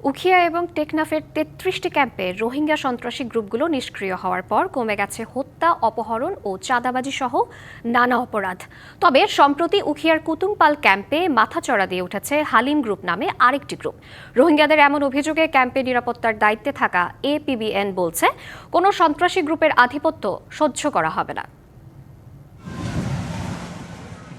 উখিয়া এবং টেকনাফের ৩৩টি ক্যাম্পে রোহিঙ্গা সন্ত্রাসী গ্রুপগুলো নিষ্ক্রিয় হওয়ার পর কমে গেছে হত্যা, অপহরণ ও চাঁদাবাজি সহ নানা অপরাধ। তবে সম্প্রতি উখিয়ার কুতুমপাল ক্যাম্পে মাথাচড়া দিয়ে উঠেছে হালিম গ্রুপ নামে আরেকটি গ্রুপ। রোহিঙ্গাদের এমন অভিযোগে ক্যাম্পে নিরাপত্তার দায়িত্বে থাকা এপিবিএন বলছে, কোনো সন্ত্রাসী গ্রুপের আধিপত্য সহ্য করা হবে না।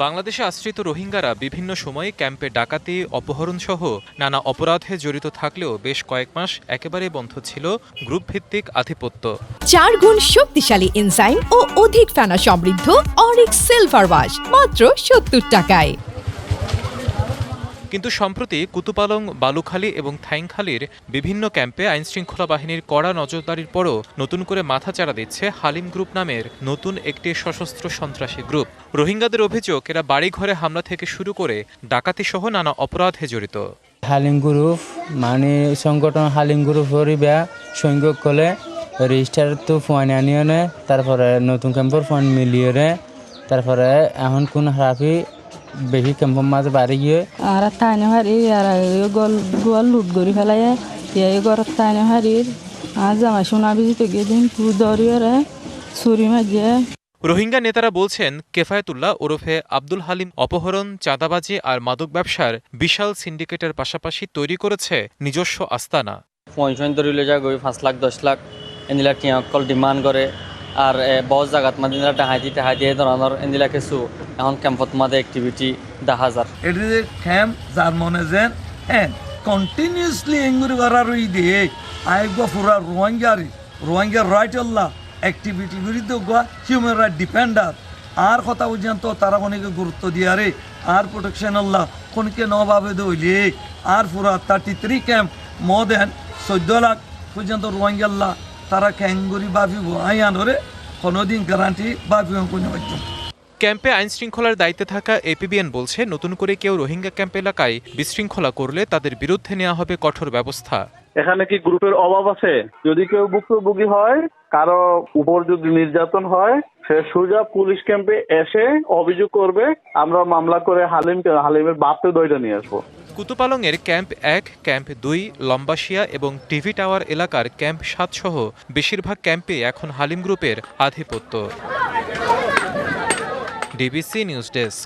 বাংলাদেশে আশ্রিত রোহিঙ্গারা বিভিন্ন সময়ে ক্যাম্পে ডাকাতি, অপহরণ সহ নানা অপরাধে জড়িত থাকলেও বেশ কয়েক মাস একেবারে বন্ধ ছিল গ্রুপ ভিত্তিক আধিপত্য। 4 গুণ শক্তিশালী এনজাইম ও অধিক ফেনা সমৃদ্ধ অরিক্স সিলভার ওয়াশ মাত্র 70 টাকায়। কিন্তু সম্প্রতি কুতুপালং, বালুখালী এবং থাইংখালীর বিভিন্ন ক্যাম্পে আইনশৃঙ্খলা বাহিনীর কড়া নজরদারির পরও নতুন করে মাথাচাড়া দিচ্ছে হালিম গ্রুপ নামের নতুন একটি সশস্ত্র সন্ত্রাসী গ্রুপ। রোহিঙ্গাদের অভিযোগ, এরা বাড়িঘরে হামলা থেকে শুরু করে ডাকাতি সহ নানা অপরাধে জড়িত। হালিম গ্রুপ মানে সংগঠন হালিম গ্রুপ হরিবা সংযোগ করলে রেজিস্টার তো ফোন আনিয়ে তারপরে নতুন ক্যাম্পের ফোন মিলিয়ে তারপরে এখন কোন হারাফি বেশি ক্যাম্পের মাঝে বাড়ি গিয়ে আর তাইনে হারি আর গোয়াল লুট করি ফেলাই এই ঘরত তাইনে হারির আজ আমার সোনা বিজিতে গিয়ে দিন দরিয়ে ছুরি মাঝিয়ে। রোহিঙ্গা নেতারা বলছেন, কেফায়েতুল্লাহ ওরফে আব্দুল হালিম অপহরণ, চাঁদাবাজি আর মাদক ব্যবসার বিশাল সিন্ডিকেটের পাশাপাশি তৈরি করেছে নিজস্ব আস্তানা। পয়সা ধরিলে যা গই 5 লাখ 10 লাখ এনিলা টিয়া কল ডিমান্ড করে আর বহুত জায়গাত মাদিনা টাহাইতে এই ধরনের এনিলা কিছু এখন ক্যাম্পত মাঝে অ্যাক্টিভিটি দেখা যায়। এটি যে ক্যাম্প যার মনে যেন কন্টিনিউসলি এঙ্গুরি করার দিয়ে আইব পুরা রোহিঙ্গার রাইট আল্লাহ অ্যাক্টিভিটি বিরুদ্ধে হিউম্যান রাইট ডিফেন্ডার আর কথা পর্যন্ত তারা কোনকে গুরুত্ব দিয়ে আর প্রোটেকশন আল্লাহ কোনকে নভাবে দইলে আর পুরা 33 ক্যাম্প মোর দেন 14 লাখ পর্যন্ত রোহিঙ্গা আল্লাহ তারা ক্যাঙ্গুরি বাফিব আইয়ানরে কোনোদিন গ্যারান্টি বাফিব কোনো পাইতো। ক্যাম্পে আইন শৃঙ্খলার দায়িত্বে থাকা এপিবিএন বলছে, নতুন করে কেউ রোহিঙ্গা ক্যাম্প এলাকায় বিশৃঙ্খলা করলে তাদের বিরুদ্ধে নেওয়া হবে কঠোর ব্যবস্থা। এখানে কি গ্রুপের অভাব আছে? যদি কেউ ভুক্তভোগী হয়, কারো উপর যদি নির্যাতন হয়, সে সোজা পুলিশ ক্যাম্পে এসে অভিযোগ করবে, আমরা মামলা করে হালিমের বাপকে দইটা নিয়ে আসবো। কুতুপালং এর ক্যাম্প 1, ক্যাম্প 2, লম্বাশিয়া এবং টিভি টাওয়ার এলাকার ক্যাম্প 7 সহ বেশিরভাগ ক্যাম্পে এখন হালিম গ্রুপের আধিপত্য। DBC news desk.